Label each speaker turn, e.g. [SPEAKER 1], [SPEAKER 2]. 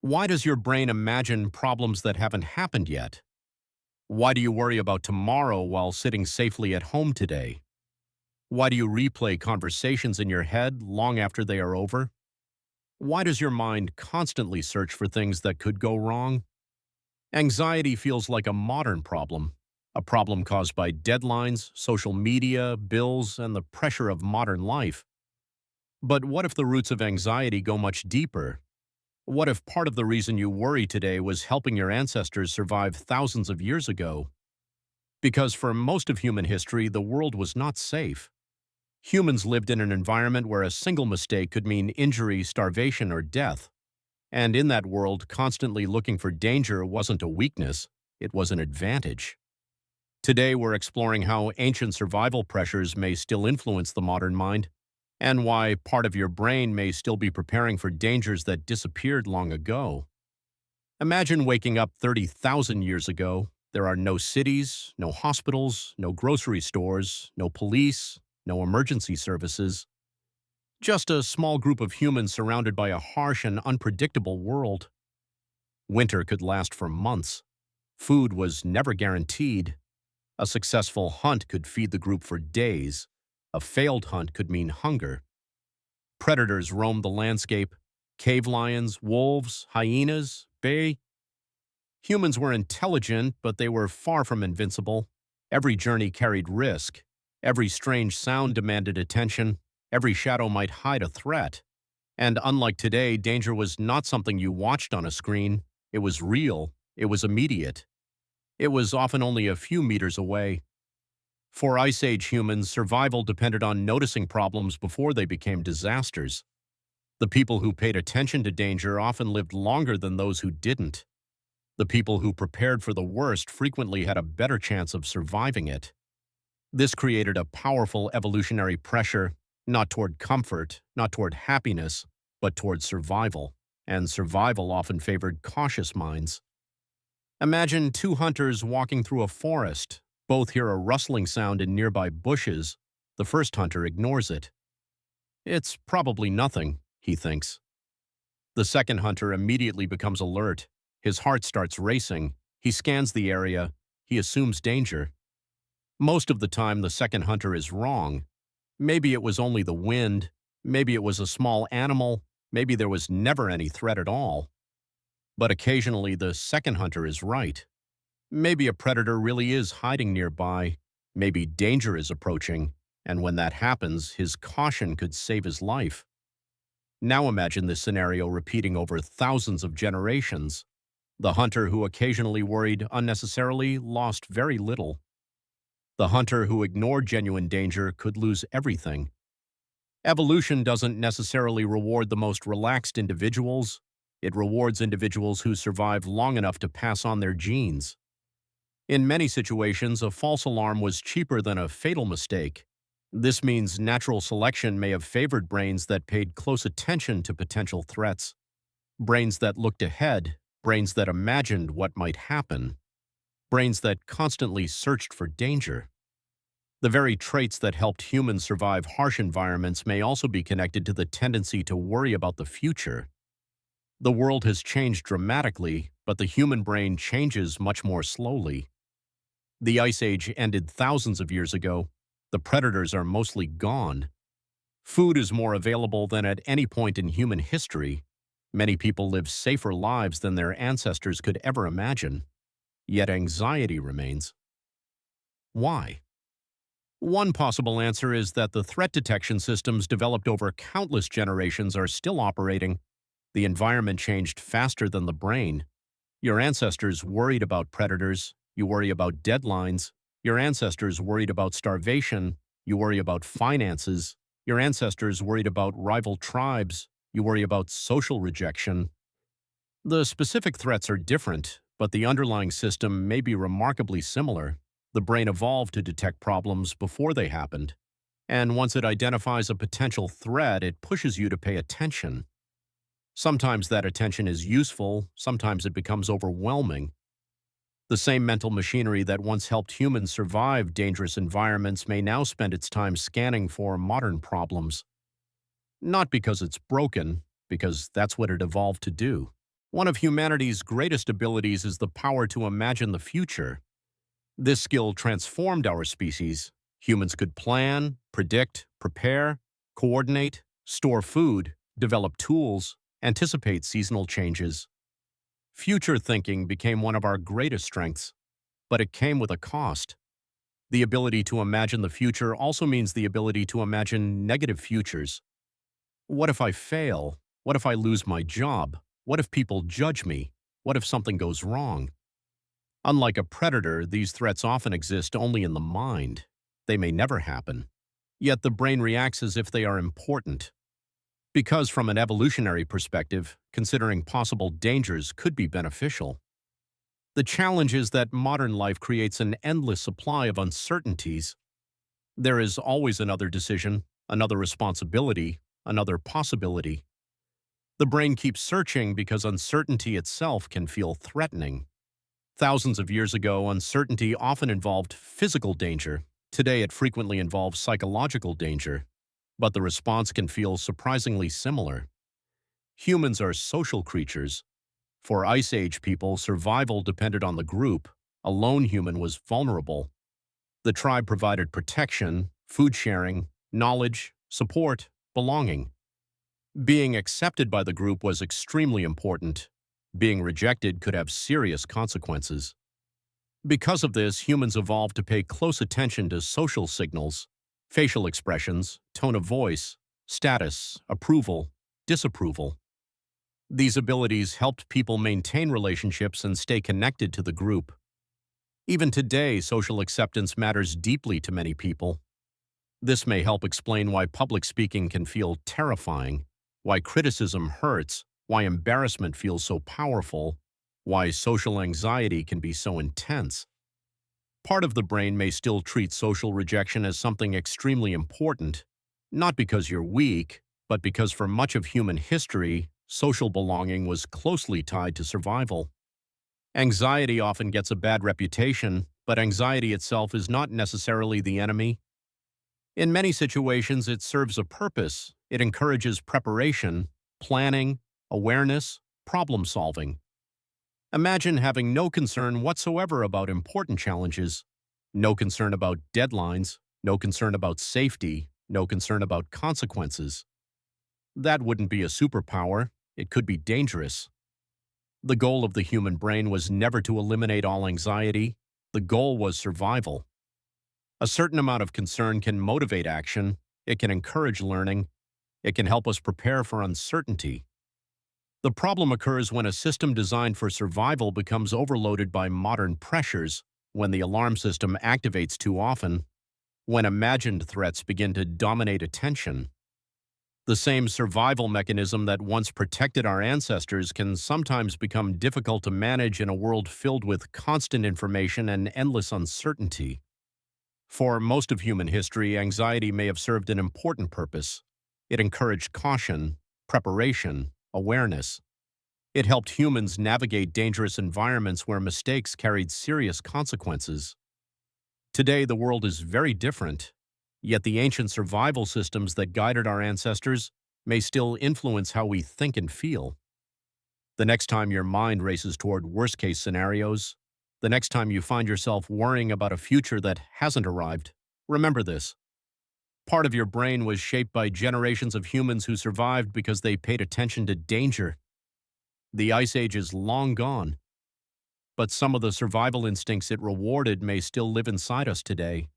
[SPEAKER 1] Why does your brain imagine problems that haven't happened yet? Why do you worry about tomorrow while sitting safely at home today? Why do you replay conversations in your head long after they are over? Why does your mind constantly search for things that could go wrong? Anxiety feels like a modern problem, a problem caused by deadlines, social media, bills, and the pressure of modern life. But what if the roots of anxiety go much deeper? What if part of the reason you worry today was helping your ancestors survive thousands of years ago? Because for most of human history, the world was not safe. Humans lived in an environment where a single mistake could mean injury, starvation, or death. And in that world, constantly looking for danger wasn't a weakness, it was an advantage. Today, we're exploring how ancient survival pressures may still influence the modern mind, and why part of your brain may still be preparing for dangers that disappeared long ago. Imagine waking up 30,000 years ago. There are no cities, no hospitals, no grocery stores, no police, no emergency services. Just a small group of humans surrounded by a harsh and unpredictable world. Winter could last for months. Food was never guaranteed. A successful hunt could feed the group for days. A failed hunt could mean hunger. Predators roamed the landscape. Cave lions, wolves, hyenas, bear. Humans were intelligent, but they were far from invincible. Every journey carried risk. Every strange sound demanded attention. Every shadow might hide a threat. And unlike today, danger was not something you watched on a screen. It was real. It was immediate. It was often only a few meters away. For Ice Age humans, survival depended on noticing problems before they became disasters. The people who paid attention to danger often lived longer than those who didn't. The people who prepared for the worst frequently had a better chance of surviving it. This created a powerful evolutionary pressure, not toward comfort, not toward happiness, but toward survival. And survival often favored cautious minds. Imagine two hunters walking through a forest. Both hear a rustling sound in nearby bushes. The first hunter ignores it. It's probably nothing, he thinks. The second hunter immediately becomes alert. His heart starts racing. He scans the area. He assumes danger. Most of the time, the second hunter is wrong. Maybe it was only the wind. Maybe it was a small animal. Maybe there was never any threat at all. But occasionally, the second hunter is right. Maybe a predator really is hiding nearby. Maybe danger is approaching. And when that happens, his caution could save his life. Now imagine this scenario repeating over thousands of generations. The hunter who occasionally worried unnecessarily lost very little. The hunter who ignored genuine danger could lose everything. Evolution doesn't necessarily reward the most relaxed individuals. It rewards individuals who survive long enough to pass on their genes. In many situations, a false alarm was cheaper than a fatal mistake. This means natural selection may have favored brains that paid close attention to potential threats. Brains that looked ahead, brains that imagined what might happen, brains that constantly searched for danger. The very traits that helped humans survive harsh environments may also be connected to the tendency to worry about the future. The world has changed dramatically, but the human brain changes much more slowly. The Ice Age ended thousands of years ago. The predators are mostly gone. Food is more available than at any point in human history. Many people live safer lives than their ancestors could ever imagine. Yet anxiety remains. Why? One possible answer is that the threat detection systems developed over countless generations are still operating. The environment changed faster than the brain. Your ancestors worried about predators. You worry about deadlines. Your ancestors worried about starvation. You worry about finances. Your ancestors worried about rival tribes. You worry about social rejection. The specific threats are different, but the underlying system may be remarkably similar. The brain evolved to detect problems before they happened. And once it identifies a potential threat, it pushes you to pay attention. Sometimes that attention is useful, sometimes it becomes overwhelming. The same mental machinery that once helped humans survive dangerous environments may now spend its time scanning for modern problems. Not because it's broken, because that's what it evolved to do. One of humanity's greatest abilities is the power to imagine the future. This skill transformed our species. Humans could plan, predict, prepare, coordinate, store food, develop tools, anticipate seasonal changes. Future thinking became one of our greatest strengths, but it came with a cost. The ability to imagine the future also means the ability to imagine negative futures. What if I fail? What if I lose my job? What if people judge me? What if something goes wrong? Unlike a predator, these threats often exist only in the mind. They may never happen. Yet the brain reacts as if they are important. Because from an evolutionary perspective, considering possible dangers could be beneficial. The challenge is that modern life creates an endless supply of uncertainties. There is always another decision, another responsibility, another possibility. The brain keeps searching because uncertainty itself can feel threatening. Thousands of years ago, uncertainty often involved physical danger. Today, it frequently involves psychological danger. But the response can feel surprisingly similar. Humans are social creatures. For Ice Age people, survival depended on the group. A lone human was vulnerable. The tribe provided protection, food sharing, knowledge, support, belonging. Being accepted by the group was extremely important. Being rejected could have serious consequences. Because of this, humans evolved to pay close attention to social signals, facial expressions, tone of voice, status, approval, disapproval. These abilities helped people maintain relationships and stay connected to the group. Even today, social acceptance matters deeply to many people. This may help explain why public speaking can feel terrifying, why criticism hurts, why embarrassment feels so powerful, why social anxiety can be so intense. Part of the brain may still treat social rejection as something extremely important, not because you're weak, but because for much of human history, social belonging was closely tied to survival. Anxiety often gets a bad reputation, but anxiety itself is not necessarily the enemy. In many situations, it serves a purpose. It encourages preparation, planning, awareness, problem solving. Imagine having no concern whatsoever about important challenges, no concern about deadlines, no concern about safety, no concern about consequences. That wouldn't be a superpower. It could be dangerous. The goal of the human brain was never to eliminate all anxiety. The goal was survival. A certain amount of concern can motivate action. It can encourage learning. It can help us prepare for uncertainty. The problem occurs when a system designed for survival becomes overloaded by modern pressures, when the alarm system activates too often, when imagined threats begin to dominate attention. The same survival mechanism that once protected our ancestors can sometimes become difficult to manage in a world filled with constant information and endless uncertainty. For most of human history, anxiety may have served an important purpose. It encouraged caution, preparation, awareness. It helped humans navigate dangerous environments where mistakes carried serious consequences. Today, the world is very different, yet the ancient survival systems that guided our ancestors may still influence how we think and feel. The next time your mind races toward worst-case scenarios, the next time you find yourself worrying about a future that hasn't arrived, remember this. Part of your brain was shaped by generations of humans who survived because they paid attention to danger. The Ice Age is long gone, but some of the survival instincts it rewarded may still live inside us today.